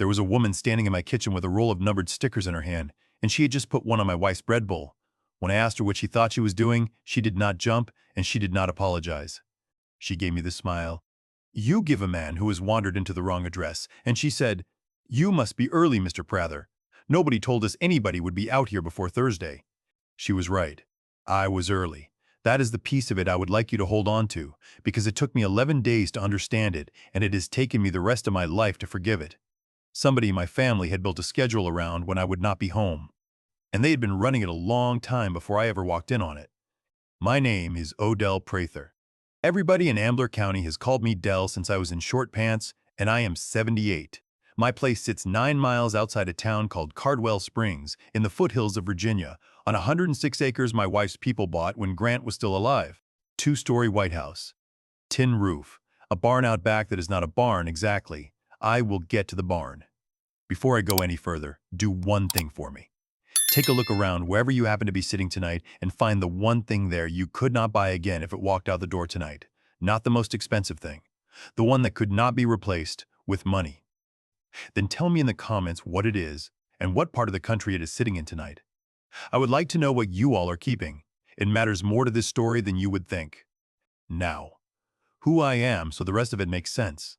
There was a woman standing in my kitchen with a roll of numbered stickers in her hand, and she had just put one on my wife's bread bowl. When I asked her what she thought she was doing, she did not jump, and she did not apologize. She gave me the smile. "You give a man who has wandered into the wrong address," and she said, "You must be early, Mr. Prather. Nobody told us anybody would be out here before Thursday." She was right. I was early. That is the piece of it I would like you to hold on to, because it took me 11 days to understand it, and it has taken me the rest of my life to forgive it. Somebody in my family had built a schedule around when I would not be home, and they had been running it a long time before I ever walked in on it. My name is Odell Prather. Everybody in Ambler County has called me Dell since I was in short pants, and I am 78. My place sits 9 miles outside a town called Cardwell Springs in the foothills of Virginia, on 106 acres my wife's people bought when Grant was still alive. 2-story White House. Tin roof. A barn out back that is not a barn exactly. I will get to the barn. Before I go any further, do one thing for me. Take a look around wherever you happen to be sitting tonight and find the one thing there you could not buy again if it walked out the door tonight. Not the most expensive thing. The one that could not be replaced with money. Then tell me in the comments what it is and what part of the country it is sitting in tonight. I would like to know what you all are keeping. It matters more to this story than you would think. Now, who I am so the rest of it makes sense.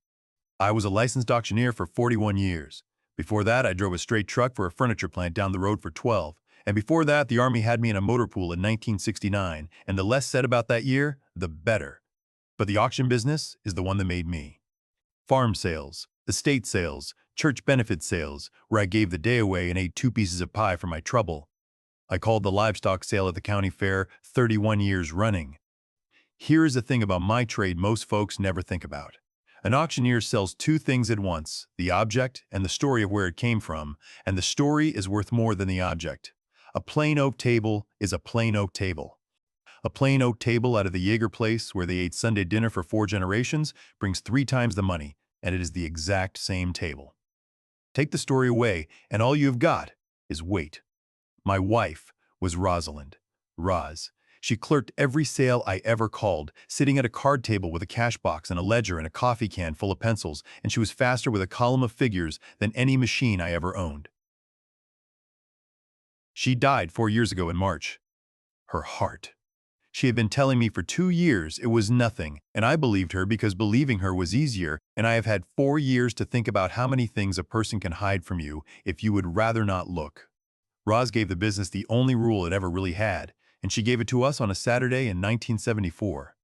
I was a licensed auctioneer for 41 years. Before that, I drove a straight truck for a furniture plant down the road for 12. And before that, the Army had me in a motor pool in 1969, and the less said about that year, the better. But the auction business is the one that made me. Farm sales, estate sales, church benefit sales, where I gave the day away and ate 2 pieces of pie for my trouble. I called the livestock sale at the county fair 31 years running. Here is the thing about my trade most folks never think about. An auctioneer sells 2 things at once, the object and the story of where it came from, and the story is worth more than the object. A plain oak table is a plain oak table. A plain oak table out of the Jaeger place where they ate Sunday dinner for 4 generations brings 3 times the money, and it is the exact same table. Take the story away, and all you have got is weight. My wife was Rosalind. Roz. She clerked every sale I ever called, sitting at a card table with a cash box and a ledger and a coffee can full of pencils, and she was faster with a column of figures than any machine I ever owned. She died 4 years ago in March. Her heart. She had been telling me for 2 years it was nothing, and I believed her because believing her was easier, and I have had 4 years to think about how many things a person can hide from you if you would rather not look. Roz gave the business the only rule it ever really had, and she gave it to us on a Saturday in 1974.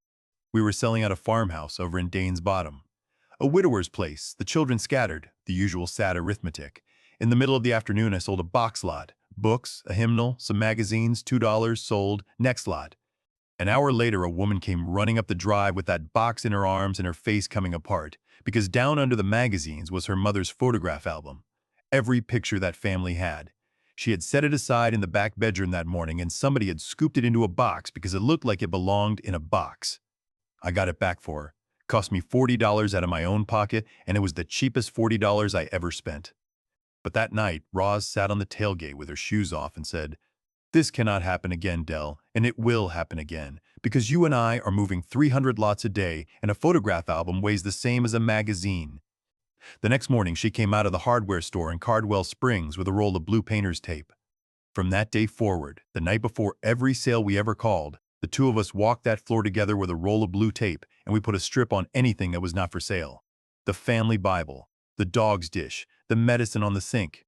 We were selling out a farmhouse over in Dane's Bottom. A widower's place, the children scattered, the usual sad arithmetic. In the middle of the afternoon I sold a box lot, books, a hymnal, some magazines, $2 sold, next lot. An hour later a woman came running up the drive with that box in her arms and her face coming apart, because down under the magazines was her mother's photograph album. Every picture that family had. She had set it aside in the back bedroom that morning, and somebody had scooped it into a box because it looked like it belonged in a box. I got it back for her. Cost me $40 out of my own pocket, and it was the cheapest $40 I ever spent. But that night, Roz sat on the tailgate with her shoes off and said, "This cannot happen again, Dell, and it will happen again, because you and I are moving 300 lots a day, and a photograph album weighs the same as a magazine." The next morning, she came out of the hardware store in Cardwell Springs with a roll of blue painter's tape. From that day forward, the night before every sale we ever called, the 2 of us walked that floor together with a roll of blue tape, and we put a strip on anything that was not for sale. The family Bible, the dog's dish, the medicine on the sink.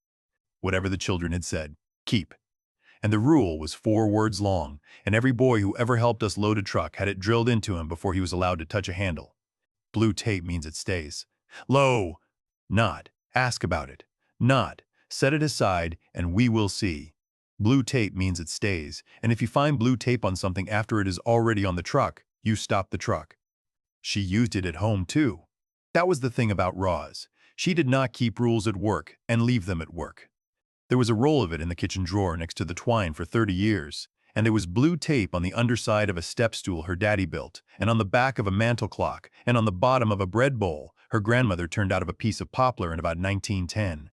Whatever the children had said, keep. And the rule was 4 words long, and every boy who ever helped us load a truck had it drilled into him before he was allowed to touch a handle. Blue tape means it stays. Lo! Not, ask about it. Not, set it aside and we will see. Blue tape means it stays, and if you find blue tape on something after it is already on the truck, you stop the truck. She used it at home too. That was the thing about Roz. She did not keep rules at work and leave them at work. There was a roll of it in the kitchen drawer next to the twine for 30 years, and there was blue tape on the underside of a step stool her daddy built, and on the back of a mantel clock, and on the bottom of a bread bowl her grandmother turned out of a piece of poplar in about 1910.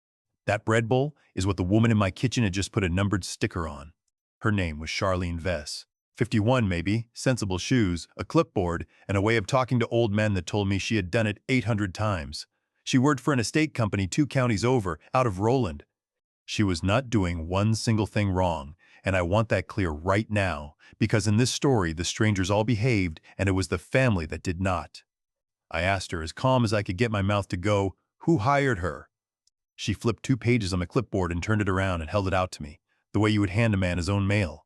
That bread bowl is what the woman in my kitchen had just put a numbered sticker on. Her name was Charlene Vess. 51 maybe, sensible shoes, a clipboard, and a way of talking to old men that told me she had done it 800 times. She worked for an estate company 2 counties over, out of Roland. She was not doing one single thing wrong, and I want that clear right now, because in this story the strangers all behaved and it was the family that did not. I asked her, as calm as I could get my mouth to go, who hired her? She flipped 2 pages on the clipboard and turned it around and held it out to me, the way you would hand a man his own mail.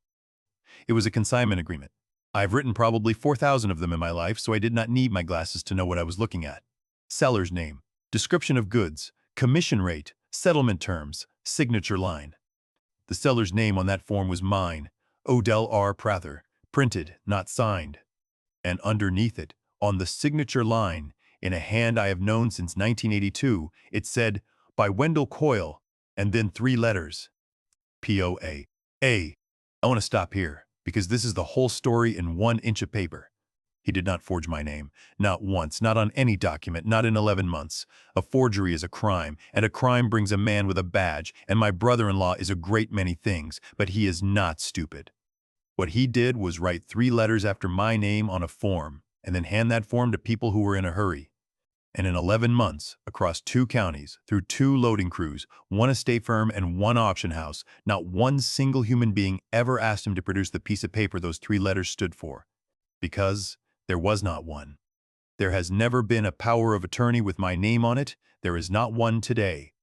It was a consignment agreement. I've written probably 4,000 of them in my life, so I did not need my glasses to know what I was looking at. Seller's name, description of goods, commission rate, settlement terms, signature line. The seller's name on that form was mine, Odell R. Prather, printed, not signed. And underneath it, on the signature line, in a hand I have known since 1982, it said, by Wendell Coyle, and then 3 letters. P-O-A. I want to stop here, because this is the whole story in 1 inch of paper. He did not forge my name. Not once, not on any document, not in 11 months. A forgery is a crime, and a crime brings a man with a badge, and my brother-in-law is a great many things, but he is not stupid. What he did was write 3 letters after my name on a form, and then hand that form to people who were in a hurry. And in 11 months, across 2 counties, through 2 loading crews, 1 estate firm, and 1 auction house, not one single human being ever asked him to produce the piece of paper those 3 letters stood for. Because there was not one. There has never been a power of attorney with my name on it. There is not one today.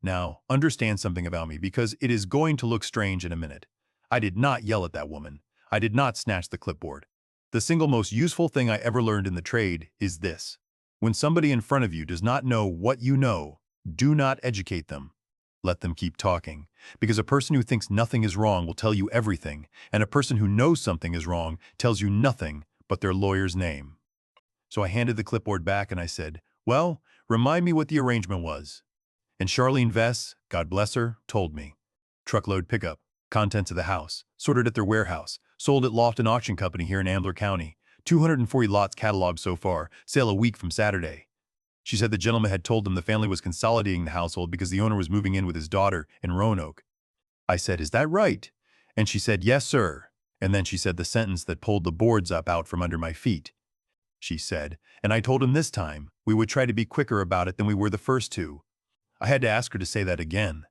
Now, understand something about me, because it is going to look strange in a minute. I did not yell at that woman. I did not snatch the clipboard. The single most useful thing I ever learned in the trade is this. When somebody in front of you does not know what you know, do not educate them. Let them keep talking, because a person who thinks nothing is wrong will tell you everything, and a person who knows something is wrong tells you nothing but their lawyer's name. So I handed the clipboard back and I said, well, remind me what the arrangement was. And Charlene Vess, God bless her, told me. Truckload pickup, contents of the house, sorted at their warehouse, sold at Loft and Auction Company here in Ambler County. 240 lots cataloged so far, sale a week from Saturday. She said the gentleman had told them the family was consolidating the household because the owner was moving in with his daughter in Roanoke. I said, is that right? And she said, yes, sir. And then she said the sentence that pulled the boards up out from under my feet. She said, and I told him this time we would try to be quicker about it than we were the first 2. I had to ask her to say that again.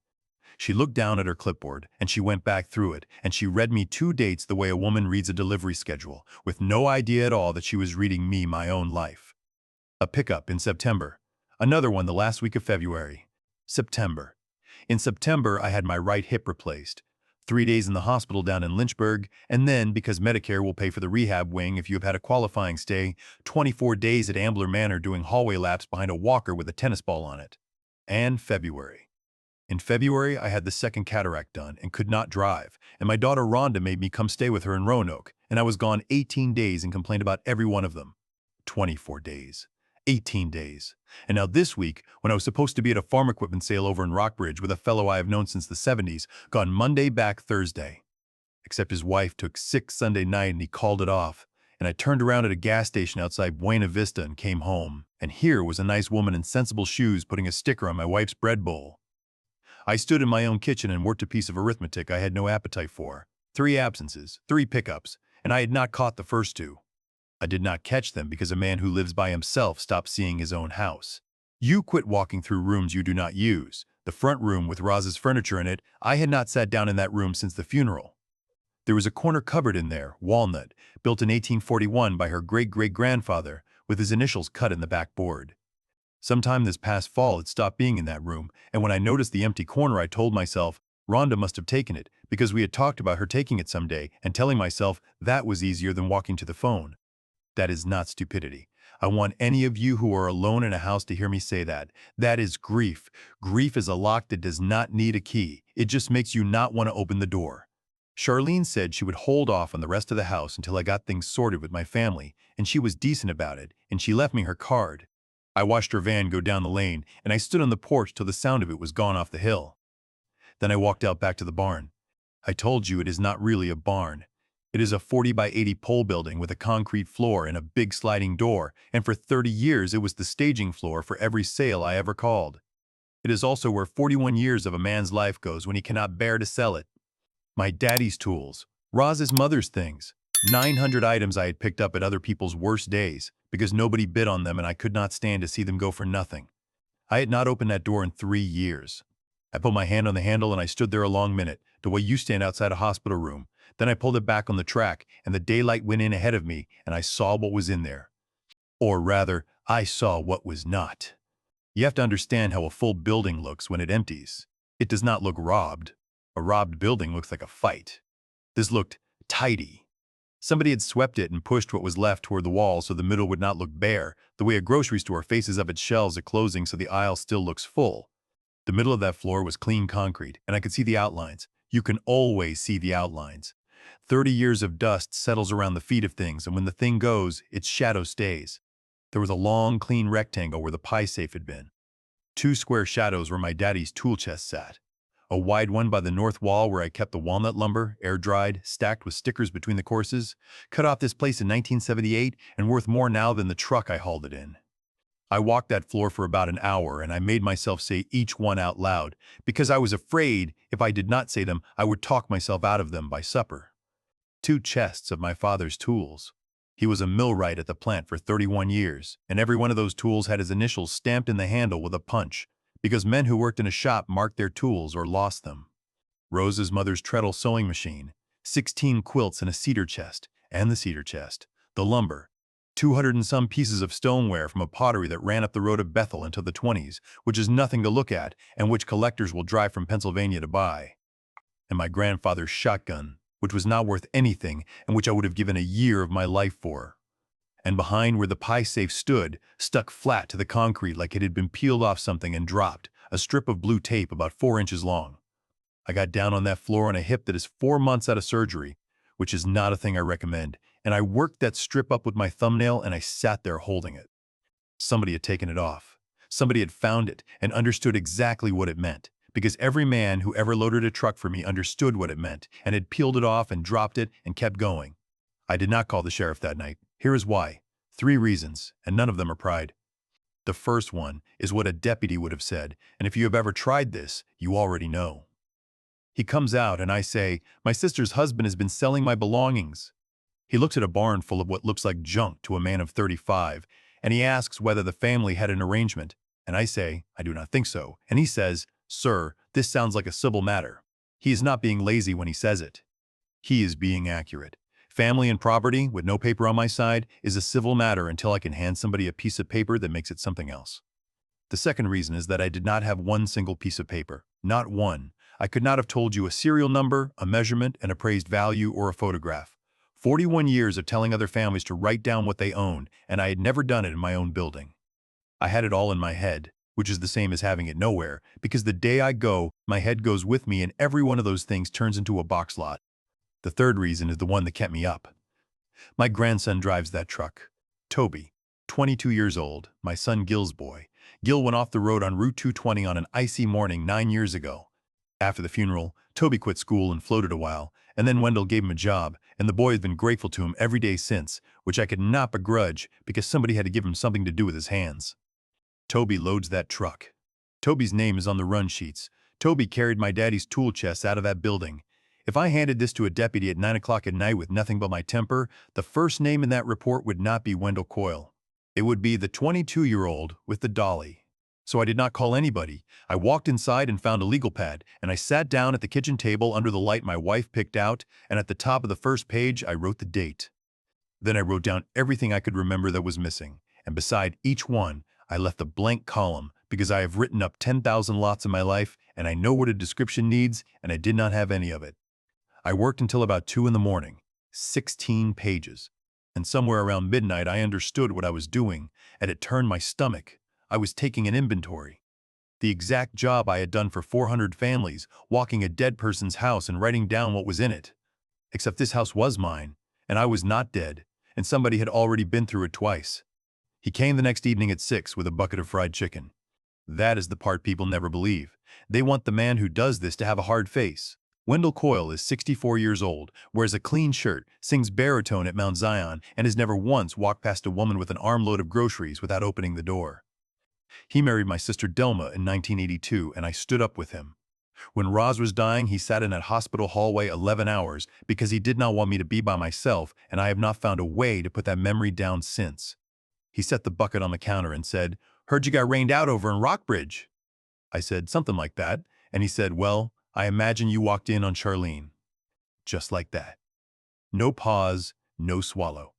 She looked down at her clipboard, and she went back through it, and she read me 2 dates the way a woman reads a delivery schedule, with no idea at all that she was reading me my own life. A pickup in September. Another one the last week of February. September. In September, I had my right hip replaced. 3 days in the hospital down in Lynchburg, and then, because Medicare will pay for the rehab wing if you have had a qualifying stay, 24 days at Ambler Manor doing hallway laps behind a walker with a tennis ball on it. And February. In February, I had the 2nd cataract done and could not drive, and my daughter Rhonda made me come stay with her in Roanoke, and I was gone 18 days and complained about every one of them. 24 days. 18 days. And now this week, when I was supposed to be at a farm equipment sale over in Rockbridge with a fellow I have known since the 70s, gone Monday back Thursday. Except his wife took sick Sunday night and he called it off, and I turned around at a gas station outside Buena Vista and came home, and here was a nice woman in sensible shoes putting a sticker on my wife's bread bowl. I stood in my own kitchen and worked a piece of arithmetic I had no appetite for. 3 absences, 3 pickups, and I had not caught the first 2. I did not catch them because a man who lives by himself stopped seeing his own house. You quit walking through rooms you do not use. The front room with Roz's furniture in it, I had not sat down in that room since the funeral. There was a corner cupboard in there, walnut, built in 1841 by her great-great-grandfather, with his initials cut in the back board. Sometime this past fall it stopped being in that room, and when I noticed the empty corner I told myself, Rhonda must have taken it, because we had talked about her taking it someday, and telling myself that was easier than walking to the phone. That is not stupidity. I want any of you who are alone in a house to hear me say that. That is grief. Grief is a lock that does not need a key. It just makes you not want to open the door. Charlene said she would hold off on the rest of the house until I got things sorted with my family, and she was decent about it, and she left me her card. I watched her van go down the lane, and I stood on the porch till the sound of it was gone off the hill. Then I walked out back to the barn. I told you it is not really a barn. It is a 40 by 80 pole building with a concrete floor and a big sliding door, and for 30 years it was the staging floor for every sale I ever called. It is also where 41 years of a man's life goes when he cannot bear to sell it. My daddy's tools, Roz's mother's things, 900 items I had picked up at other people's worst days because nobody bid on them and I could not stand to see them go for nothing. I had not opened that door in 3 years. I put my hand on the handle and I stood there a long minute, the way you stand outside a hospital room. Then I pulled it back on the track, and the daylight went in ahead of me, and I saw what was in there. Or rather, I saw what was not. You have to understand how a full building looks when it empties. It does not look robbed. A robbed building looks like a fight. This looked tidy. Somebody had swept it and pushed what was left toward the wall so the middle would not look bare, the way a grocery store faces up its shelves at closing so the aisle still looks full. The middle of that floor was clean concrete, and I could see the outlines. You can always see the outlines. 30 years of dust settles around the feet of things, and when the thing goes, its shadow stays. There was a long, clean rectangle where the pie safe had been. 2 square shadows where my daddy's tool chest sat. A wide one by the north wall where I kept the walnut lumber, air-dried, stacked with stickers between the courses, cut off this place in 1978 and worth more now than the truck I hauled it in. I walked that floor for about an hour, and I made myself say each one out loud, because I was afraid if I did not say them, I would talk myself out of them by supper. 2 chests of my father's tools. He was a millwright at the plant for 31 years, and every one of those tools had his initials stamped in the handle with a punch, because men who worked in a shop marked their tools or lost them. Rose's mother's treadle sewing machine, 16 quilts in a cedar chest, and the cedar chest, the lumber, 200 and some pieces of stoneware from a pottery that ran up the road of Bethel until the 20s, which is nothing to look at and which collectors will drive from Pennsylvania to buy. And my grandfather's shotgun, which was not worth anything and which I would have given a year of my life for. And behind where the pie safe stood, stuck flat to the concrete like it had been peeled off something and dropped, a strip of blue tape about 4 inches long. I got down on that floor on a hip that is 4 months out of surgery, which is not a thing I recommend, and I worked that strip up with my thumbnail and I sat there holding it. Somebody had taken it off. Somebody had found it and understood exactly what it meant, because every man who ever loaded a truck for me understood what it meant and had peeled it off and dropped it and kept going. I did not call the sheriff that night. Here is why. 3 reasons, and none of them are pride. The first one is what a deputy would have said, and if you have ever tried this, you already know. He comes out and I say, "My sister's husband has been selling my belongings." He looks at a barn full of what looks like junk to a man of 35, and he asks whether the family had an arrangement, and I say, "I do not think so," and he says, "Sir, this sounds like a civil matter." He is not being lazy when he says it. He is being accurate. Family and property, with no paper on my side, is a civil matter until I can hand somebody a piece of paper that makes it something else. The second reason is that I did not have one single piece of paper. Not one. I could not have told you a serial number, a measurement, an appraised value, or a photograph. 41 years of telling other families to write down what they owned, and I had never done it in my own building. I had it all in my head, which is the same as having it nowhere, because the day I go, my head goes with me and every one of those things turns into a box lot. The third reason is the one that kept me up. My grandson drives that truck. Toby, 22 years old, my son Gil's boy. Gil went off the road on Route 220 on an icy morning 9 years ago. After the funeral, Toby quit school and floated a while, and then Wendell gave him a job, and the boy has been grateful to him every day since, which I could not begrudge because somebody had to give him something to do with his hands. Toby loads that truck. Toby's name is on the run sheets. Toby carried my daddy's tool chest out of that building. If I handed this to a deputy at 9 o'clock at night with nothing but my temper, the first name in that report would not be Wendell Coyle. It would be the 22-year-old with the dolly. So I did not call anybody. I walked inside and found a legal pad, and I sat down at the kitchen table under the light my wife picked out, and at the top of the first page I wrote the date. Then I wrote down everything I could remember that was missing, and beside each one, I left a blank column because I have written up 10,000 lots in my life, and I know what a description needs, and I did not have any of it. I worked until about 2 in the morning, 16 pages, and somewhere around midnight I understood what I was doing, and it turned my stomach. I was taking an inventory. The exact job I had done for 400 families, walking a dead person's house and writing down what was in it. Except this house was mine, and I was not dead, and somebody had already been through it twice. He came the next evening at 6 with a bucket of fried chicken. That is the part people never believe. They want the man who does this to have a hard face. Wendell Coyle is 64 years old, wears a clean shirt, sings baritone at Mount Zion, and has never once walked past a woman with an armload of groceries without opening the door. He married my sister Delma in 1982, and I stood up with him. When Roz was dying, he sat in that hospital hallway 11 hours because he did not want me to be by myself, and I have not found a way to put that memory down since. He set the bucket on the counter and said, Heard you got rained out over in Rockbridge. I said, something like that. And he said, well, I imagine you walked in on Charlene. Just like that. No pause, no swallow.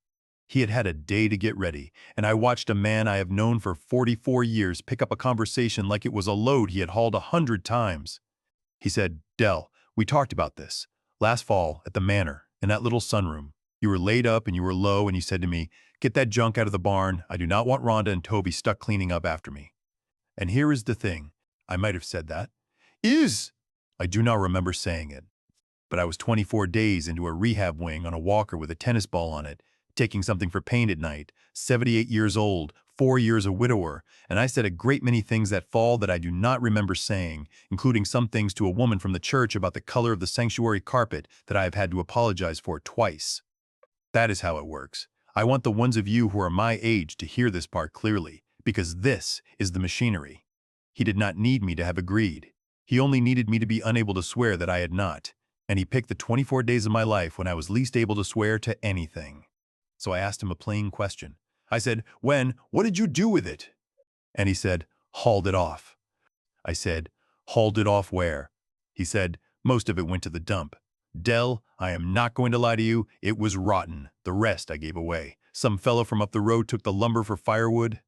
He had had a day to get ready, and I watched a man I have known for 44 years pick up a conversation like it was a load he had hauled 100 times. He said, Del, we talked about this. Last fall, at the manor, in that little sunroom. You were laid up and you were low, and you said to me, get that junk out of the barn. I do not want Rhonda and Toby stuck cleaning up after me. And here is the thing. I might have said that. I do not remember saying it. But I was 24 days into a rehab wing on a walker with a tennis ball on it, taking something for pain at night, 78 years old, 4 years a widower, and I said a great many things that fall that I do not remember saying, including some things to a woman from the church about the color of the sanctuary carpet that I have had to apologize for twice. That is how it works. I want the ones of you who are my age to hear this part clearly, because this is the machinery. He did not need me to have agreed. He only needed me to be unable to swear that I had not. And he picked the 24 days of my life when I was least able to swear to anything. So I asked him a plain question. I said, what did you do with it? And he said, hauled it off. I said, hauled it off where? He said, most of it went to the dump. Del, I am not going to lie to you, it was rotten. The rest I gave away. Some fellow from up the road took the lumber for firewood.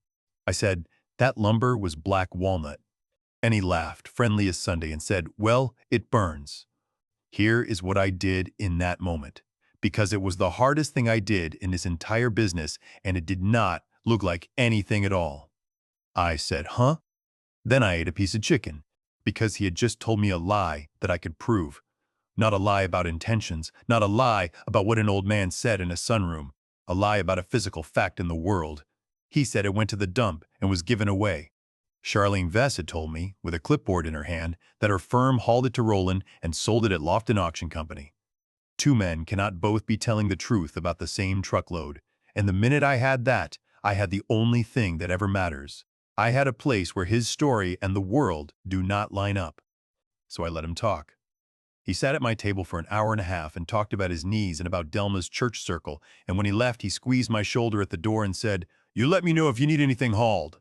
I said, that lumber was black walnut. And he laughed, friendly as Sunday, and said, well, it burns. Here is what I did in that moment, because it was the hardest thing I did in this entire business, and it did not look like anything at all. I said, huh? Then I ate a piece of chicken, because he had just told me a lie that I could prove. Not a lie about intentions, not a lie about what an old man said in a sunroom, a lie about a physical fact in the world. He said it went to the dump and was given away. Charlene Vess had told me, with a clipboard in her hand, that her firm hauled it to Roland and sold it at Lofton Auction Company. Two men cannot both be telling the truth about the same truckload, and the minute I had that, I had the only thing that ever matters. I had a place where his story and the world do not line up. So I let him talk. He sat at my table for an hour and a half and talked about his knees and about Delma's church circle, and when he left, he squeezed my shoulder at the door and said, you let me know if you need anything hauled.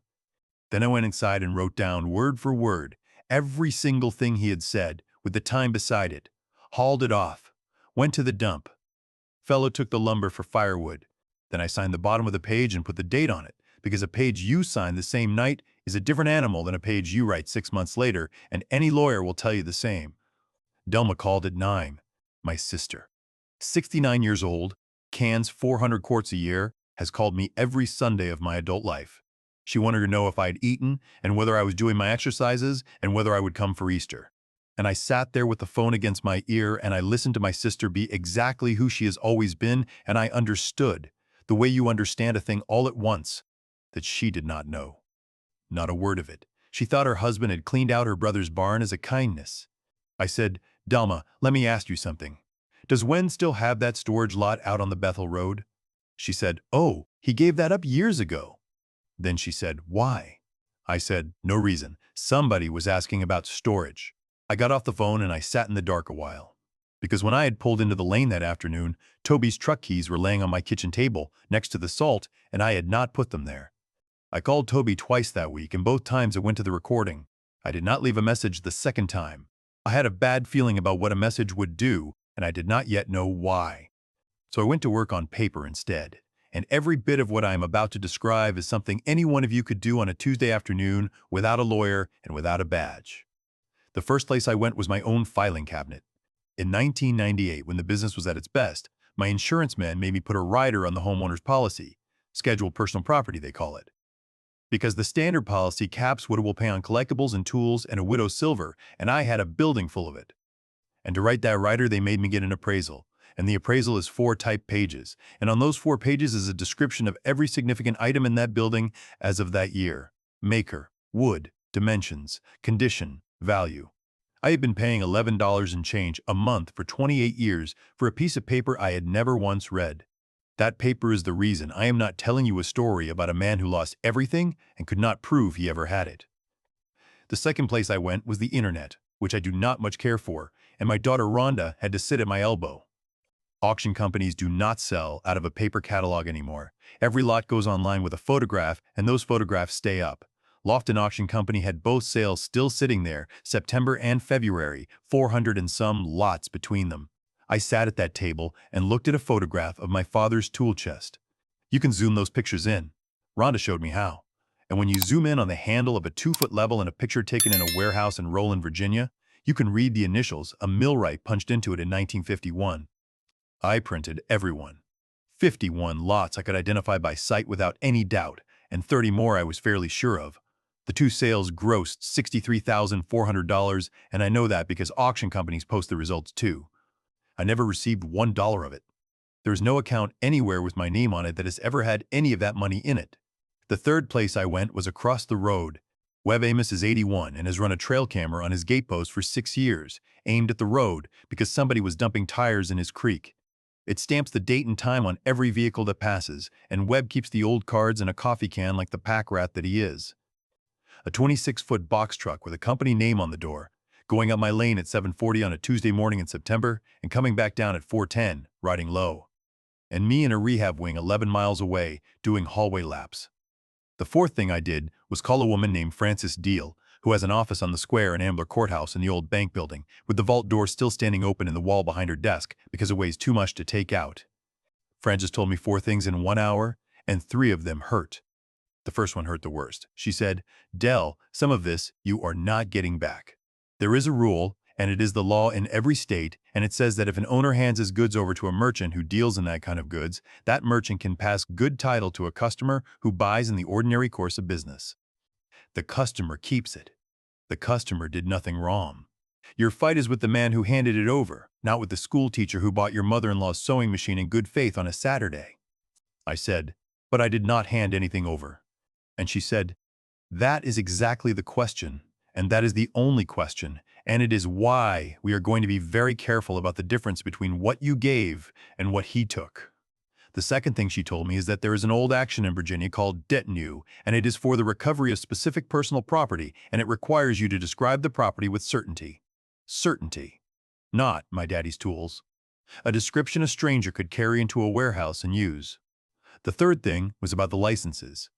Then I went inside and wrote down, word for word, every single thing he had said, with the time beside it. Hauled it off. Went to the dump. Fellow took the lumber for firewood. Then I signed the bottom of the page and put the date on it, because a page you sign the same night is a different animal than a page you write 6 months later, and any lawyer will tell you the same. Delma called at 9. My sister. 69 years old, cans 400 quarts a year, has called me every Sunday of my adult life. She wanted to know if I had eaten and whether I was doing my exercises and whether I would come for Easter. And I sat there with the phone against my ear and I listened to my sister be exactly who she has always been, and I understood, the way you understand a thing all at once, that she did not know. Not a word of it. She thought her husband had cleaned out her brother's barn as a kindness. I said, Delma, let me ask you something. Does Wen still have that storage lot out on the Bethel Road? She said, oh, he gave that up years ago. Then she said, why? I said, no reason. Somebody was asking about storage. I got off the phone and I sat in the dark a while. Because when I had pulled into the lane that afternoon, Toby's truck keys were laying on my kitchen table next to the salt, and I had not put them there. I called Toby twice that week, and both times it went to the recording. I did not leave a message the second time. I had a bad feeling about what a message would do, and I did not yet know why. So I went to work on paper instead. And every bit of what I am about to describe is something any one of you could do on a Tuesday afternoon without a lawyer and without a badge. The first place I went was my own filing cabinet. In 1998, when the business was at its best, my insurance man made me put a rider on the homeowner's policy, scheduled personal property they call it. Because the standard policy caps what it will pay on collectibles and tools and a widow's silver, and I had a building full of it. And to write that rider, they made me get an appraisal. And the appraisal is 4 typed pages, and on those 4 pages is a description of every significant item in that building as of that year. Maker, wood, dimensions, condition, value. I had been paying $11 and change a month for 28 years for a piece of paper I had never once read. That paper is the reason I am not telling you a story about a man who lost everything and could not prove he ever had it. The second place I went was the internet, which I do not much care for, and my daughter Rhonda had to sit at my elbow. Auction companies do not sell out of a paper catalog anymore. Every lot goes online with a photograph, and those photographs stay up. Lofton Auction Company had both sales still sitting there, September and February, 400 and some lots between them. I sat at that table and looked at a photograph of my father's tool chest. You can zoom those pictures in. Rhonda showed me how. And when you zoom in on the handle of a 2-foot level in a picture taken in a warehouse in Roland, Virginia, you can read the initials a millwright punched into it in 1951. I printed everyone. 51 lots I could identify by sight without any doubt, and 30 more I was fairly sure of. The two sales grossed $63,400, and I know that because auction companies post the results too. I never received $1 of it. There is no account anywhere with my name on it that has ever had any of that money in it. The third place I went was across the road. Webb Amos is 81 and has run a trail camera on his gatepost for 6 years, aimed at the road because somebody was dumping tires in his creek. It stamps the date and time on every vehicle that passes, and Webb keeps the old cards in a coffee can like the pack rat that he is. A 26-foot box truck with a company name on the door, going up my lane at 7:40 on a Tuesday morning in September and coming back down at 4:10, riding low. And me in a rehab wing 11 miles away, doing hallway laps. The fourth thing I did was call a woman named Frances Deal, who has an office on the square in Ambler Courthouse in the old bank building, with the vault door still standing open in the wall behind her desk because it weighs too much to take out. Frances told me 4 things in 1 hour, and 3 of them hurt. The first one hurt the worst. She said, "Dell, some of this you are not getting back. There is a rule, and it is the law in every state, and it says that if an owner hands his goods over to a merchant who deals in that kind of goods, that merchant can pass good title to a customer who buys in the ordinary course of business. The customer keeps it. The customer did nothing wrong. Your fight is with the man who handed it over, not with the school teacher who bought your mother-in-law's sewing machine in good faith on a Saturday." I said, "But I did not hand anything over." And she said, "That is exactly the question, and that is the only question, and it is why we are going to be very careful about the difference between what you gave and what he took." The second thing she told me is that there is an old action in Virginia called detenue, and it is for the recovery of specific personal property, and it requires you to describe the property with certainty. Certainty. Not my daddy's tools. A description a stranger could carry into a warehouse and use. The third thing was about the licenses.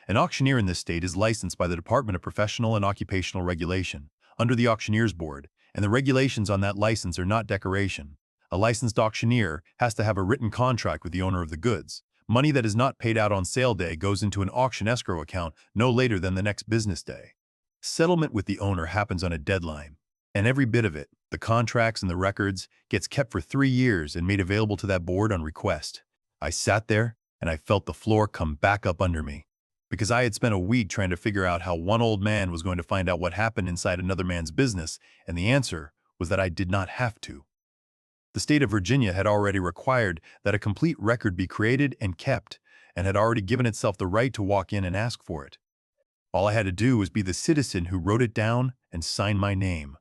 An auctioneer in this state is licensed by the Department of Professional and Occupational Regulation, under the Auctioneers Board, and the regulations on that license are not decoration. A licensed auctioneer has to have a written contract with the owner of the goods. Money that is not paid out on sale day goes into an auction escrow account no later than the next business day. Settlement with the owner happens on a deadline, and every bit of it, the contracts and the records, gets kept for 3 years and made available to that board on request. I sat there, and I felt the floor come back up under me, because I had spent a week trying to figure out how one old man was going to find out what happened inside another man's business, and the answer was that I did not have to. The state of Virginia had already required that a complete record be created and kept, and had already given itself the right to walk in and ask for it. All I had to do was be the citizen who wrote it down and signed my name.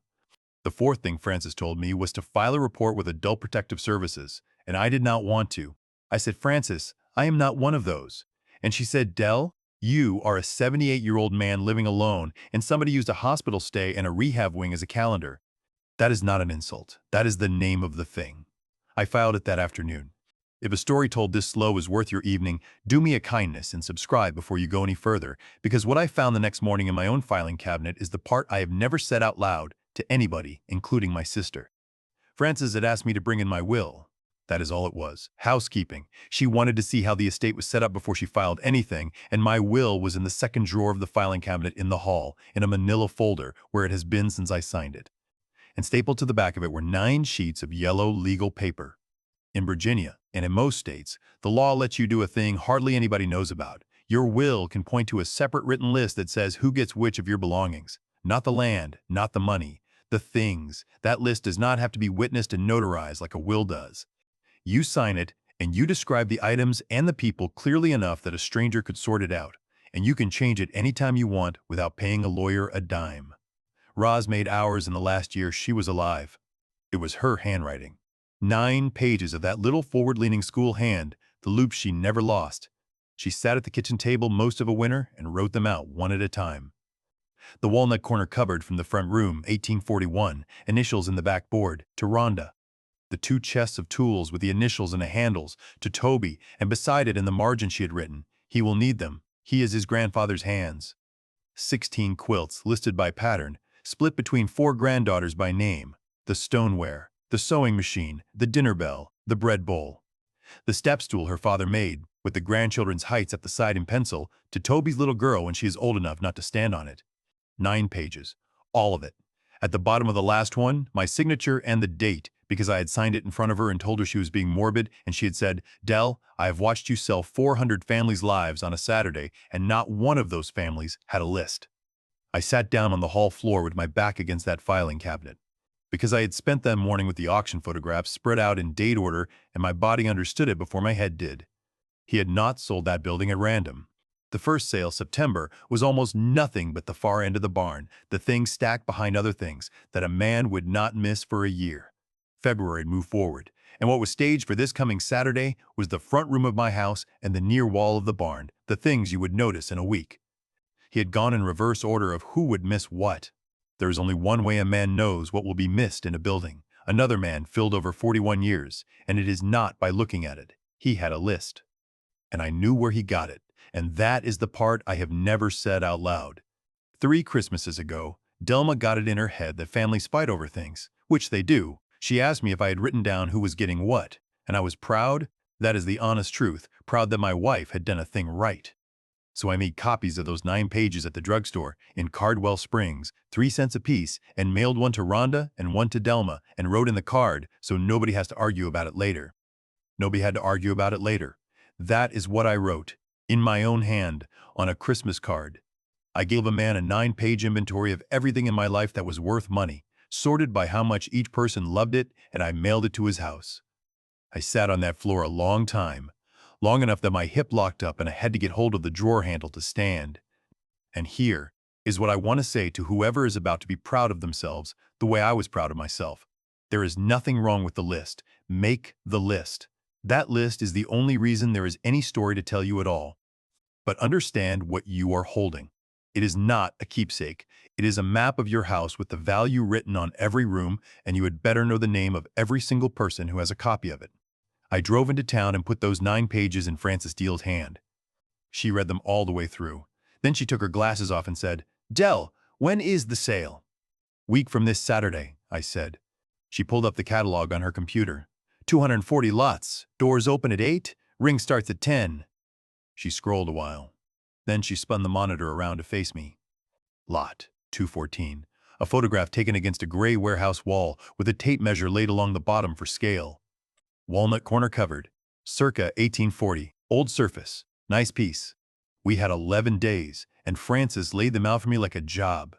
The fourth thing Frances told me was to file a report with Adult Protective Services, and I did not want to. I said, "Frances, I am not one of those." And she said, "Dell, you are a 78-year-old man living alone, and somebody used a hospital stay and a rehab wing as a calendar. That is not an insult. That is the name of the thing." I filed it that afternoon. If a story told this slow is worth your evening, do me a kindness and subscribe before you go any further, because what I found the next morning in my own filing cabinet is the part I have never said out loud to anybody, including my sister. Frances had asked me to bring in my will. That is all it was. Housekeeping. She wanted to see how the estate was set up before she filed anything, and my will was in the second drawer of the filing cabinet in the hall, in a manila folder, where it has been since I signed it. And stapled to the back of it were 9 sheets of yellow legal paper. In Virginia, and in most states, the law lets you do a thing hardly anybody knows about. Your will can point to a separate written list that says who gets which of your belongings. Not the land, not the money, the things. That list does not have to be witnessed and notarized like a will does. You sign it, and you describe the items and the people clearly enough that a stranger could sort it out, and you can change it anytime you want without paying a lawyer a dime. Roz made hours in the last year she was alive. It was her handwriting. 9 pages of that little forward-leaning school hand, the loops she never lost. She sat at the kitchen table most of a winter and wrote them out one at a time. The walnut corner cupboard from the front room, 1841, initials in the backboard, to Rhonda. The 2 chests of tools with the initials and the handles, to Toby, and beside it in the margin she had written, "He will need them. He is his grandfather's hands." 16 quilts listed by pattern, split between 4 granddaughters by name, the stoneware, the sewing machine, the dinner bell, the bread bowl. The step stool her father made, with the grandchildren's heights at the side in pencil, to Toby's little girl when she is old enough not to stand on it. 9 pages. All of it. At the bottom of the last one, my signature and the date, because I had signed it in front of her and told her she was being morbid, and she had said, "Dell, I have watched you sell 400 families' lives on a Saturday, and not one of those families had a list." I sat down on the hall floor with my back against that filing cabinet. Because I had spent that morning with the auction photographs spread out in date order, and my body understood it before my head did. He had not sold that building at random. The first sale, September, was almost nothing but the far end of the barn, the thing stacked behind other things that a man would not miss for a year. February had moved forward, and what was staged for this coming Saturday was the front room of my house and the near wall of the barn, the things you would notice in a week. He had gone in reverse order of who would miss what. There is only one way a man knows what will be missed in a building. Another man filled over 41 years, and it is not by looking at it. He had a list. And I knew where he got it, and that is the part I have never said out loud. 3 Christmases ago, Delma got it in her head that families fight over things, which they do. She asked me if I had written down who was getting what, and I was proud, that is the honest truth, proud that my wife had done a thing right. So I made copies of those 9 pages at the drugstore in Cardwell Springs, 3 cents apiece, and mailed one to Rhonda and one to Delma, and wrote in the card so nobody has to argue about it later. Nobody had to argue about it later. That is what I wrote, in my own hand, on a Christmas card. I gave a man a 9-page inventory of everything in my life that was worth money, sorted by how much each person loved it, and I mailed it to his house. I sat on that floor a long time, long enough that my hip locked up and I had to get hold of the drawer handle to stand. And here is what I want to say to whoever is about to be proud of themselves the way I was proud of myself. There is nothing wrong with the list. Make the list. That list is the only reason there is any story to tell you at all. But understand what you are holding. It is not a keepsake. It is a map of your house with the value written on every room, and you had better know the name of every single person who has a copy of it. I drove into town and put those 9 pages in Frances Deal's hand. She read them all the way through. Then she took her glasses off and said, "Dell, when is the sale?" "Week from this Saturday," I said. She pulled up the catalog on her computer. 240 lots. Doors open at 8. Ring starts at 10. She scrolled a while. Then she spun the monitor around to face me. Lot 214. A photograph taken against a gray warehouse wall with a tape measure laid along the bottom for scale. Walnut corner covered. Circa 1840. Old surface. Nice piece. We had 11 days, and Frances laid them out for me like a job.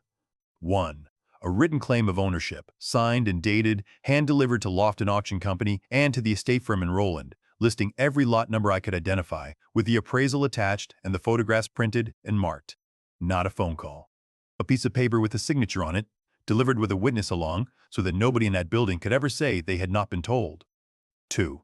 1. A written claim of ownership, signed and dated, hand-delivered to Lofton Auction Company and to the estate firm in Roland, listing every lot number I could identify, with the appraisal attached and the photographs printed and marked. Not a phone call. A piece of paper with a signature on it, delivered with a witness along, so that nobody in that building could ever say they had not been told. 2.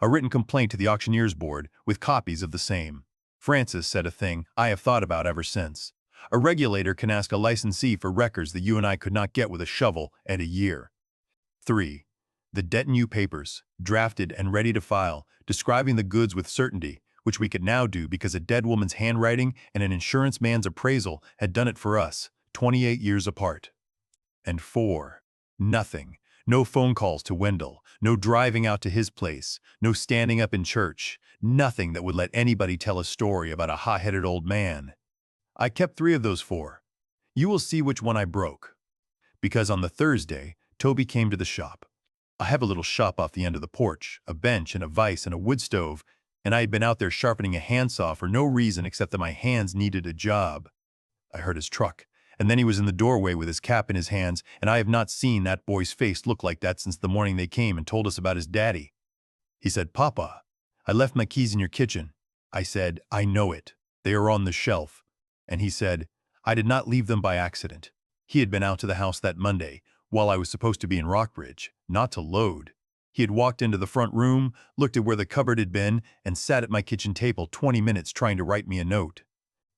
A written complaint to the auctioneer's board, with copies of the same. Frances said a thing I have thought about ever since. A regulator can ask a licensee for records that you and I could not get with a shovel and a year. 3. The detenue papers, drafted and ready to file, describing the goods with certainty, which we could now do because a dead woman's handwriting and an insurance man's appraisal had done it for us, 28 years apart. And 4. Nothing. No phone calls to Wendell, no driving out to his place, no standing up in church, nothing that would let anybody tell a story about a hot-headed old man. I kept 3 of those 4. You will see which one I broke. Because on the Thursday, Toby came to the shop. I have a little shop off the end of the porch, a bench and a vise and a wood stove, and I had been out there sharpening a handsaw for no reason except that my hands needed a job. I heard his truck, and then he was in the doorway with his cap in his hands, and I have not seen that boy's face look like that since the morning they came and told us about his daddy. He said, "Papa, I left my keys in your kitchen." I said, "I know it. They are on the shelf." And he said, "I did not leave them by accident." He had been out to the house that Monday, while I was supposed to be in Rockbridge, not to load. He had walked into the front room, looked at where the cupboard had been, and sat at my kitchen table 20 minutes trying to write me a note.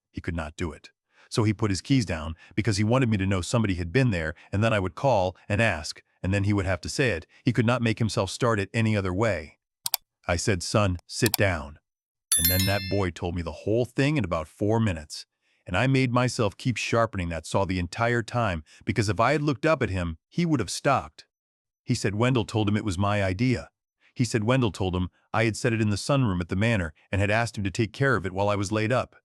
He could not do it. So he put his keys down because he wanted me to know somebody had been there, and then I would call and ask, and then he would have to say it. He could not make himself start it any other way. I said, "Son, sit down." And then that boy told me the whole thing in about 4 minutes. and I made myself keep sharpening that saw the entire time because if I had looked up at him, he would have stopped. He said Wendell told him it was my idea. He said Wendell told him I had set it in the sunroom at the manor and had asked him to take care of it while I was laid up.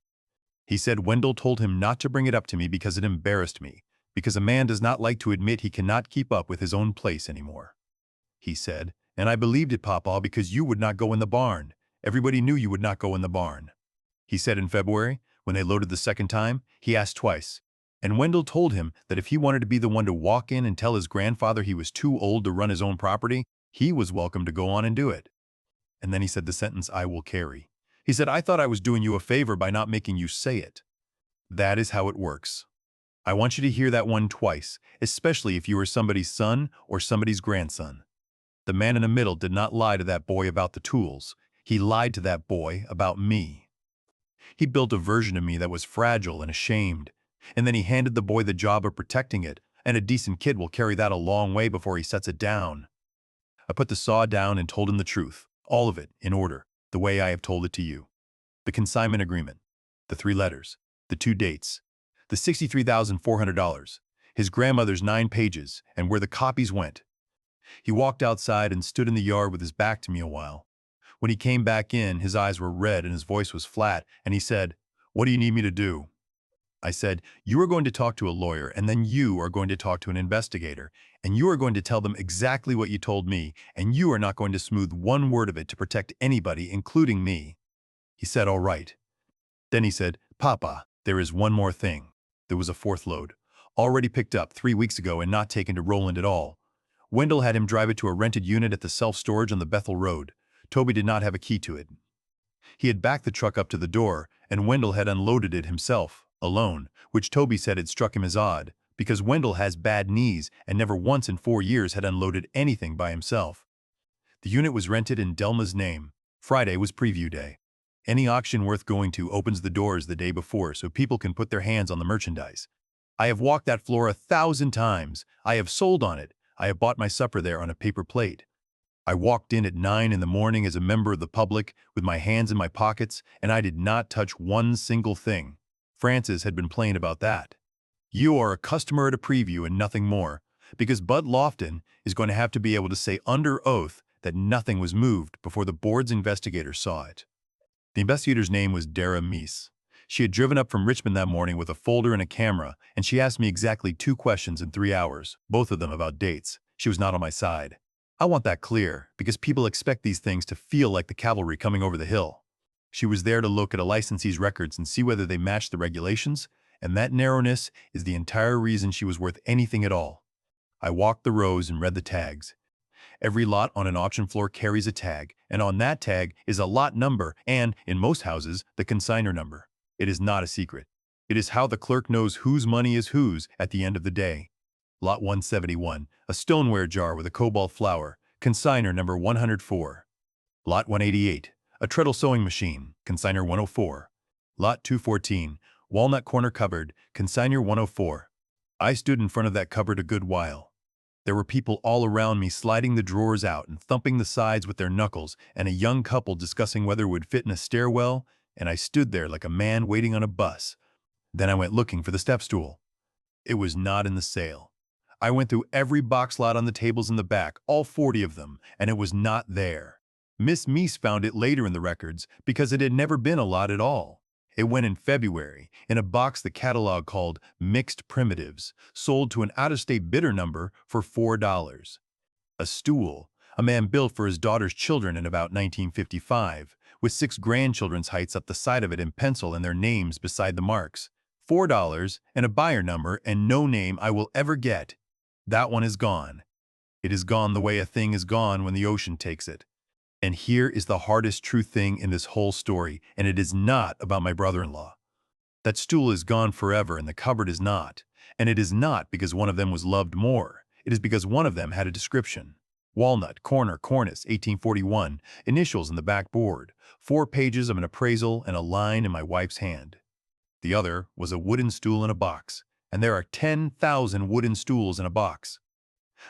He said Wendell told him not to bring it up to me because it embarrassed me, because a man does not like to admit he cannot keep up with his own place anymore. He said, and I believed it, Papa, because you would not go in the barn. Everybody knew you would not go in the barn. He said in February, when they loaded the second time, he asked twice. And Wendell told him that if he wanted to be the one to walk in and tell his grandfather he was too old to run his own property, he was welcome to go on and do it. And then he said the sentence, I will carry. He said, I thought I was doing you a favor by not making you say it. That is how it works. I want you to hear that one twice, especially if you are somebody's son or somebody's grandson. The man in the middle did not lie to that boy about the tools. He lied to that boy about me. He built a version of me that was fragile and ashamed, and then he handed the boy the job of protecting it, and a decent kid will carry that a long way before he sets it down. I put the saw down and told him the truth, all of it, in order, the way I have told it to you. The consignment agreement, the 3 letters, the 2 dates, the $63,400, his grandmother's 9 pages, and where the copies went. He walked outside and stood in the yard with his back to me a while. When he came back in, his eyes were red and his voice was flat, and he said, What do you need me to do? I said, You are going to talk to a lawyer, and then you are going to talk to an investigator, and you are going to tell them exactly what you told me, and you are not going to smooth one word of it to protect anybody, including me. He said, All right. Then he said, Papa, there is one more thing. There was a 4th load, already picked up 3 weeks ago and not taken to Roland at all. Wendell had him drive it to a rented unit at the self-storage on the Bethel Road. Toby did not have a key to it. He had backed the truck up to the door, and Wendell had unloaded it himself, alone, which Toby said had struck him as odd, because Wendell has bad knees and never once in 4 years had unloaded anything by himself. The unit was rented in Delma's name. Friday was preview day. Any auction worth going to opens the doors the day before so people can put their hands on the merchandise. I have walked that floor 1,000 times. I have sold on it. I have bought my supper there on a paper plate. I walked in at 9 in the morning as a member of the public with my hands in my pockets, and I did not touch one single thing. Francis had been plain about that. You are a customer at a preview and nothing more, because Bud Lofton is going to have to be able to say under oath that nothing was moved before the board's investigator saw it. The investigator's name was Dara Meese. She had driven up from Richmond that morning with a folder and a camera, and she asked me exactly 2 questions in 3 hours, both of them about dates. She was not on my side. I want that clear, because people expect these things to feel like the cavalry coming over the hill. She was there to look at a licensee's records and see whether they matched the regulations, and that narrowness is the entire reason she was worth anything at all. I walked the rows and read the tags. Every lot on an auction floor carries a tag, and on that tag is a lot number and, in most houses, the consignor number. It is not a secret. It is how the clerk knows whose money is whose at the end of the day. Lot 171, a stoneware jar with a cobalt flower, consignor number 104. Lot 188, a treadle sewing machine, consignor 104. Lot 214, walnut corner cupboard, consignor 104. I stood in front of that cupboard a good while. There were people all around me sliding the drawers out and thumping the sides with their knuckles, and a young couple discussing whether it would fit in a stairwell, and I stood there like a man waiting on a bus. Then I went looking for the step stool. It was not in the sale. I went through every box lot on the tables in the back, all 40 of them, and it was not there. Miss Meese found it later in the records because it had never been a lot at all. It went in February, in a box the catalog called Mixed Primitives, sold to an out-of-state bidder number for $4. A stool, a man built for his daughter's children in about 1955, with 6 grandchildren's heights up the side of it in pencil and their names beside the marks. $4 and a buyer number and no name I will ever get. That one is gone. It is gone the way a thing is gone when the ocean takes it. And here is the hardest true thing in this whole story, and it is not about my brother-in-law. That stool is gone forever and the cupboard is not. And it is not because one of them was loved more. It is because one of them had a description. Walnut, corner, cornice, 1841, initials in the backboard, 4 pages of an appraisal and a line in my wife's hand. The other was a wooden stool in a box, and there are 10,000 wooden stools in a box.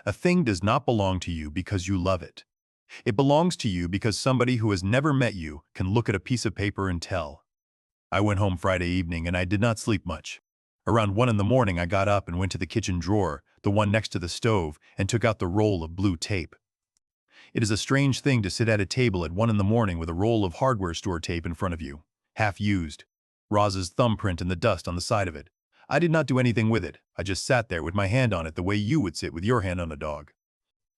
A thing does not belong to you because you love it. It belongs to you because somebody who has never met you can look at a piece of paper and tell. I went home Friday evening and I did not sleep much. Around 1 in the morning, I got up and went to the kitchen drawer, the one next to the stove, and took out the roll of blue tape. It is a strange thing to sit at a table at 1 in the morning with a roll of hardware store tape in front of you, half used. Roz's thumbprint and the dust on the side of it. I did not do anything with it. I just sat there with my hand on it the way you would sit with your hand on a dog.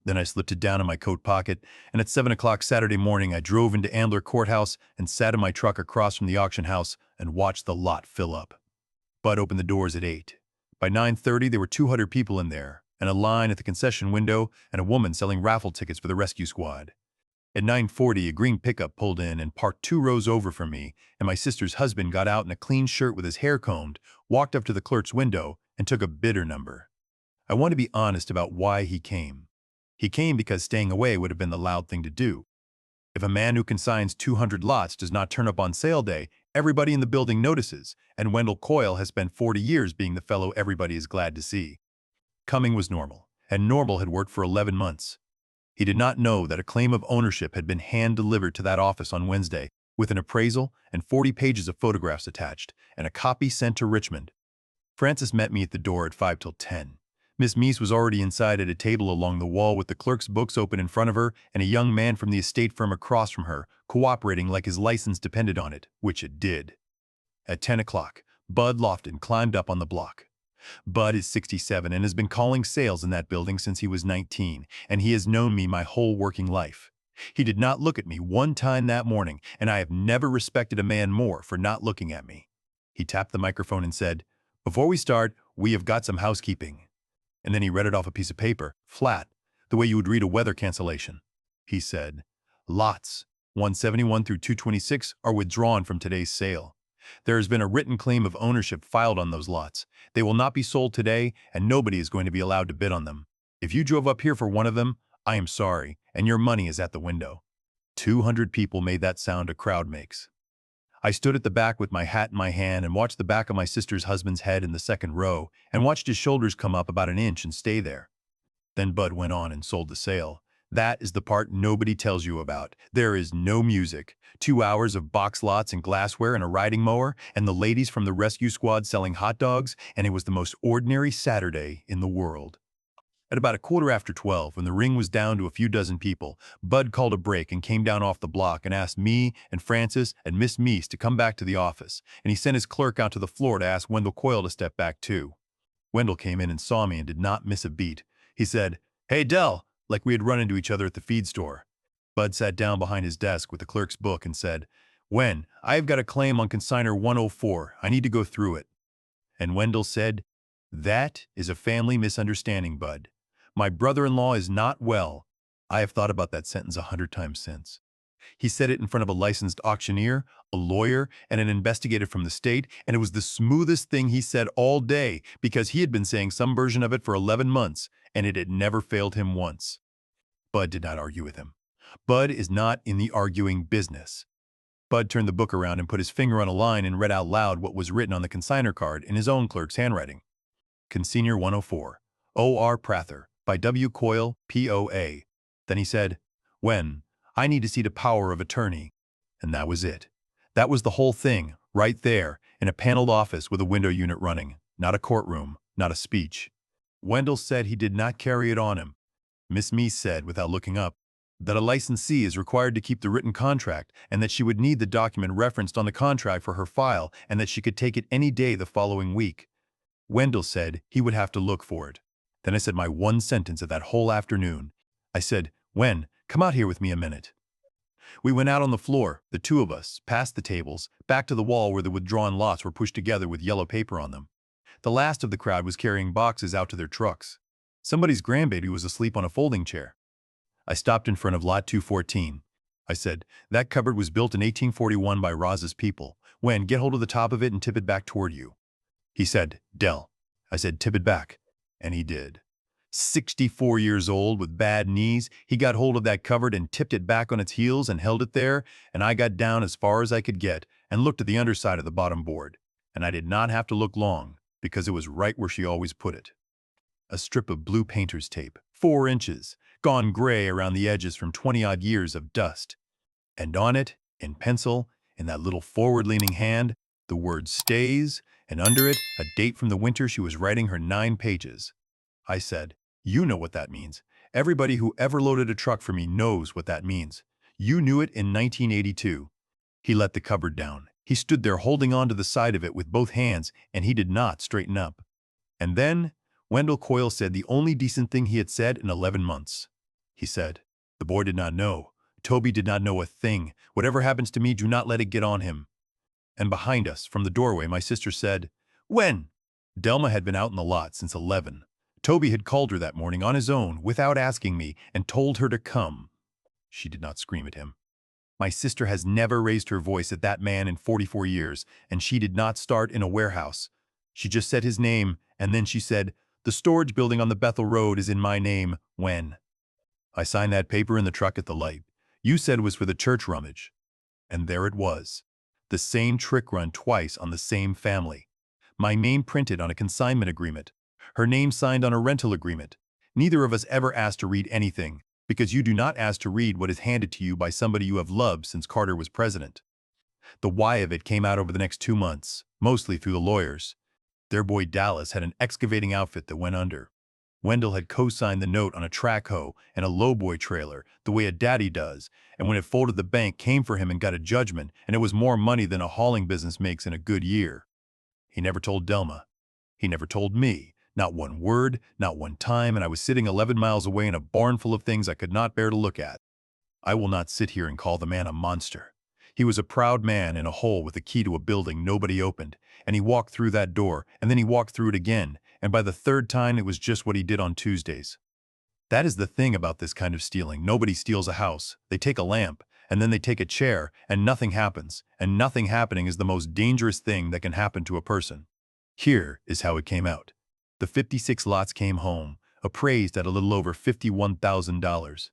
Then I slipped it down in my coat pocket, and at 7 o'clock Saturday morning I drove into Ambler Courthouse and sat in my truck across from the auction house and watched the lot fill up. Bud opened the doors at 8. By 9:30 there were 200 people in there, and a line at the concession window, and a woman selling raffle tickets for the rescue squad. At 9:40 a green pickup pulled in and parked 2 rows over from me, and my sister's husband got out in a clean shirt with his hair combed, walked up to the clerk's window, and took a bidder number. I want to be honest about why he came. He came because staying away would have been the loud thing to do. If a man who consigns 200 lots does not turn up on sale day, everybody in the building notices, and Wendell Coyle has spent 40 years being the fellow everybody is glad to see. Coming was normal, and normal had worked for 11 months. He did not know that a claim of ownership had been hand-delivered to that office on Wednesday, with an appraisal and 40 pages of photographs attached, and a copy sent to Richmond. Frances met me at the door at 5 till 10. Miss Meese was already inside at a table along the wall with the clerk's books open in front of her and a young man from the estate firm across from her, cooperating like his license depended on it, which it did. At 10 o'clock, Bud Lofton climbed up on the block. Bud is 67 and has been calling sales in that building since he was 19, and he has known me my whole working life. He did not look at me one time that morning, and I have never respected a man more for not looking at me. He tapped the microphone and said, "Before we start, we have got some housekeeping." And then he read it off a piece of paper, flat, the way you would read a weather cancellation. He said, "Lots 171 through 226 are withdrawn from today's sale. There has been a written claim of ownership filed on those lots. They will not be sold today, and nobody is going to be allowed to bid on them. If you drove up here for one of them, I am sorry, and your money is at the window." 200 people made that sound a crowd makes. I stood at the back with my hat in my hand and watched the back of my sister's husband's head in the second row and watched his shoulders come up about an inch and stay there. Then Bud went on and sold the sale. That is the part nobody tells you about. There is no music. 2 hours of box lots and glassware and a riding mower and the ladies from the rescue squad selling hot dogs, and it was the most ordinary Saturday in the world. At about 12:15, when the ring was down to a few dozen people, Bud called a break and came down off the block and asked me and Frances and Miss Meese to come back to the office, and he sent his clerk out to the floor to ask Wendell Coyle to step back too. Wendell came in and saw me and did not miss a beat. He said, "Hey, Dell," like we had run into each other at the feed store. Bud sat down behind his desk with the clerk's book and said, "Wen, I have got a claim on consignor 104. I need to go through it." And Wendell said, "That is a family misunderstanding, Bud. My brother-in-law is not well." I have thought about that sentence 100 times since. He said it in front of a licensed auctioneer, a lawyer, and an investigator from the state, and it was the smoothest thing he said all day because he had been saying some version of it for 11 months, and it had never failed him once. Bud did not argue with him. Bud is not in the arguing business. Bud turned the book around and put his finger on a line and read out loud what was written on the consignor card in his own clerk's handwriting. Consignor 104, O.R. Prather, by W. Coyle, P.O.A. Then he said, "Wen, I need to see the power of attorney." And that was it. That was the whole thing, right there, in a paneled office with a window unit running. Not a courtroom, not a speech. Wendell said he did not carry it on him. Miss Meese said, without looking up, that a licensee is required to keep the written contract and that she would need the document referenced on the contract for her file and that she could take it any day the following week. Wendell said he would have to look for it. Then I said my one sentence of that whole afternoon. I said, "Wen, come out here with me a minute." We went out on the floor, the two of us, past the tables, back to the wall where the withdrawn lots were pushed together with yellow paper on them. The last of the crowd was carrying boxes out to their trucks. Somebody's grandbaby was asleep on a folding chair. I stopped in front of lot 214. I said, "That cupboard was built in 1841 by Roz's people. Wen, get hold of the top of it and tip it back toward you." He said, "Dell." I said, "Tip it back." And he did. 64 years old with bad knees, he got hold of that cupboard and tipped it back on its heels and held it there, and I got down as far as I could get and looked at the underside of the bottom board. And I did not have to look long, because it was right where she always put it. A strip of blue painter's tape, 4 inches, gone gray around the edges from 20-odd years of dust. And on it, in pencil, in that little forward-leaning hand, The word stays, and under it, a date from the winter she was writing her 9 pages. I said, "You know what that means. Everybody who ever loaded a truck for me knows what that means. You knew it in 1982. He let the cupboard down. He stood there holding on to the side of it with both hands, and he did not straighten up. And then, Wendell Coyle said the only decent thing he had said in 11 months. He said, "The boy did not know. Toby did not know a thing. Whatever happens to me, do not let it get on him." And behind us, from the doorway, my sister said, "When?" Delma had been out in the lot since 11. Toby had called her that morning on his own, without asking me, and told her to come. She did not scream at him. My sister has never raised her voice at that man in 44 years, and she did not start in a warehouse. She just said his name, and then she said, "The storage building on the Bethel Road is in my name, when." I signed that paper in the truck at the light. You said it was for the church rummage. And there it was. The same trick run twice on the same family. My name printed on a consignment agreement. Her name signed on a rental agreement. Neither of us ever asked to read anything, because you do not ask to read what is handed to you by somebody you have loved since Carter was president. The why of it came out over the next 2 months, mostly through the lawyers. Their boy Dallas had an excavating outfit that went under. Wendell had co-signed the note on a track hoe and a lowboy trailer, the way a daddy does, and when it folded the bank came for him and got a judgment, and it was more money than a hauling business makes in a good year. He never told Delma. He never told me. Not one word, not one time, and I was sitting 11 miles away in a barn full of things I could not bear to look at. I will not sit here and call the man a monster. He was a proud man in a hole with a key to a building nobody opened, and he walked through that door, and then he walked through it again, and by the third time it was just what he did on Tuesdays. That is the thing about this kind of stealing. Nobody steals a house. They take a lamp, and then they take a chair, and nothing happens, and nothing happening is the most dangerous thing that can happen to a person. Here is how it came out. The 56 lots came home, appraised at a little over $51,000.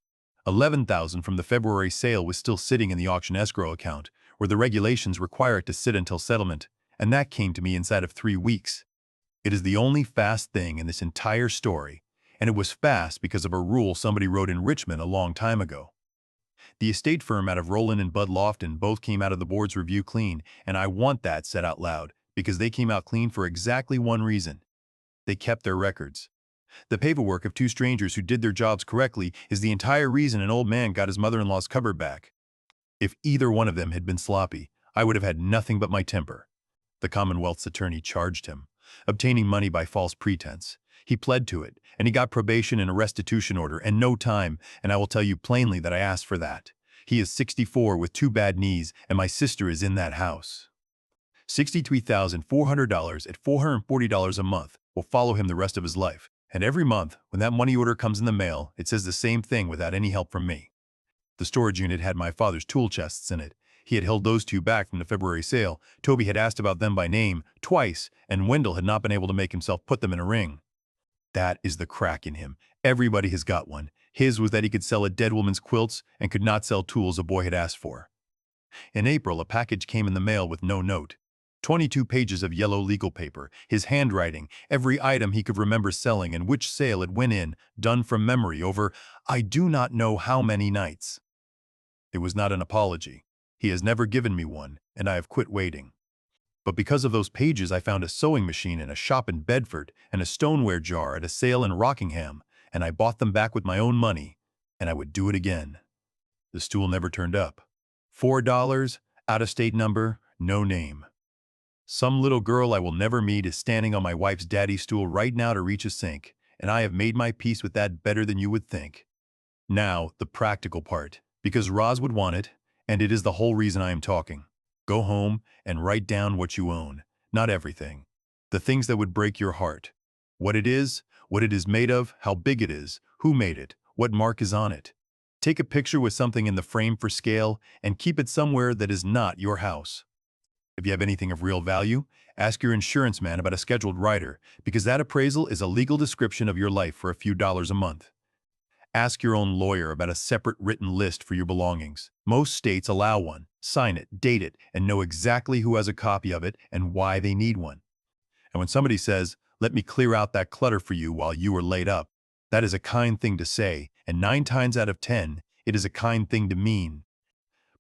11,000 from the February sale was still sitting in the auction escrow account, where the regulations require it to sit until settlement, and that came to me inside of 3 weeks. It is the only fast thing in this entire story, and it was fast because of a rule somebody wrote in Richmond a long time ago. The estate firm out of Roland and Bud Lofton both came out of the board's review clean, and I want that said out loud, because they came out clean for exactly one reason. They kept their records. The paperwork of 2 strangers who did their jobs correctly is the entire reason an old man got his mother-in-law's cupboard back. If either one of them had been sloppy, I would have had nothing but my temper. The Commonwealth's attorney charged him, obtaining money by false pretense. He pled to it, and he got probation and a restitution order and no time, and I will tell you plainly that I asked for that. He is 64 with 2 bad knees, and my sister is in that house. $63,400 at $440 a month will follow him the rest of his life. And every month, when that money order comes in the mail, it says the same thing without any help from me. The storage unit had my father's tool chests in it. He had held those 2 back from the February sale. Toby had asked about them by name twice, and Wendell had not been able to make himself put them in a ring. That is the crack in him. Everybody has got one. His was that he could sell a dead woman's quilts and could not sell tools a boy had asked for. In April, a package came in the mail with no note. 22 pages of yellow legal paper, his handwriting, every item he could remember selling and which sale it went in, done from memory over I do not know how many nights. It was not an apology. He has never given me one, and I have quit waiting. But because of those pages, I found a sewing machine in a shop in Bedford and a stoneware jar at a sale in Rockingham, and I bought them back with my own money, and I would do it again. The stool never turned up. $4, out-of-state number, no name. Some little girl I will never meet is standing on my wife's daddy stool right now to reach a sink, and I have made my peace with that better than you would think. Now, the practical part, because Roz would want it, and it is the whole reason I am talking. Go home and write down what you own, not everything. The things that would break your heart. What it is made of, how big it is, who made it, what mark is on it. Take a picture with something in the frame for scale and keep it somewhere that is not your house. If you have anything of real value, ask your insurance man about a scheduled rider, because that appraisal is a legal description of your life for a few dollars a month. Ask your own lawyer about a separate written list for your belongings. Most states allow one. Sign it, date it, and know exactly who has a copy of it and why they need one. And when somebody says, "Let me clear out that clutter for you while you are laid up," that is a kind thing to say, and 9 times out of 10, it is a kind thing to mean.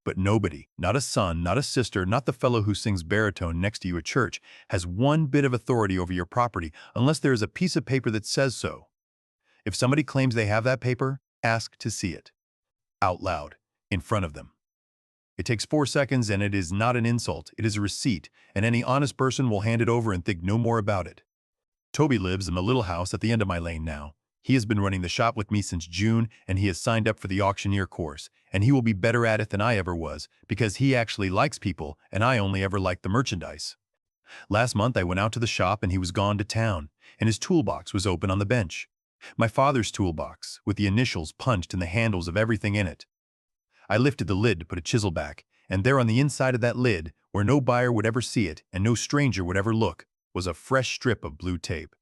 But nobody, not a son, not a sister, not the fellow who sings baritone next to you at church, has one bit of authority over your property unless there is a piece of paper that says so. If somebody claims they have that paper, ask to see it. Out loud, in front of them. It takes 4 seconds and it is not an insult, it is a receipt, and any honest person will hand it over and think no more about it. Toby lives in the little house at the end of my lane now. He has been running the shop with me since June, and he has signed up for the auctioneer course, and he will be better at it than I ever was, because he actually likes people, and I only ever liked the merchandise. Last month I went out to the shop and he was gone to town, and his toolbox was open on the bench. My father's toolbox, with the initials punched in the handles of everything in it. I lifted the lid to put a chisel back, and there on the inside of that lid, where no buyer would ever see it and no stranger would ever look, was a fresh strip of blue tape.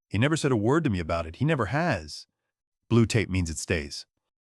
He never said a word to me about it. He never has. Blue tape means it stays.